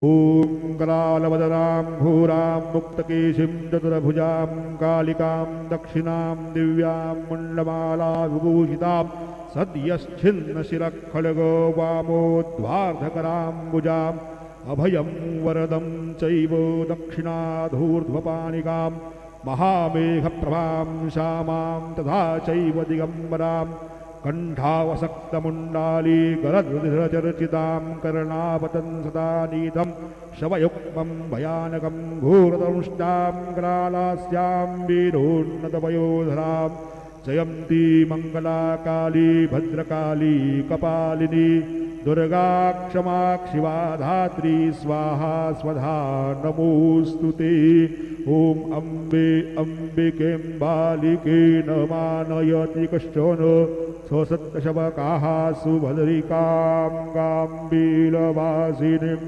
ॐ करालवदनां भूरां मुक्तकेशिं चतुर्भुजां कालिकां दक्षिणां दिव्यां मुण्डमाला विभूषितां सद्यश्छिन्नशिरःखड्गो वामोद्वार्धकराम्बुजाम् अभयं वरदं चैव दक्षिणाधूर्ध्वपाणिकां महामेघप्रभां श्यामां तथा चैव दिगम्बरां कण्ठावसक्तमुण्डाली गरद्रुधिरचर्चितां कर्णापतं सदा नीतं शवयुक्मं भयानकं घोरदंष्टां करालास्यां वीरोन्नतवयोधरां जयन्ती मङ्गला काली भद्रकाली कपालिनी दुर्गा क्षमा शिवा धात्री स्वाहा स्वधा नमोऽस्तु ते। ॐ अम्बे अम्बिकेऽम्बालिके न मानयति कश्चन स्वसत्यशवकाः सुभद्रिकां गाम्भीरवासिनीं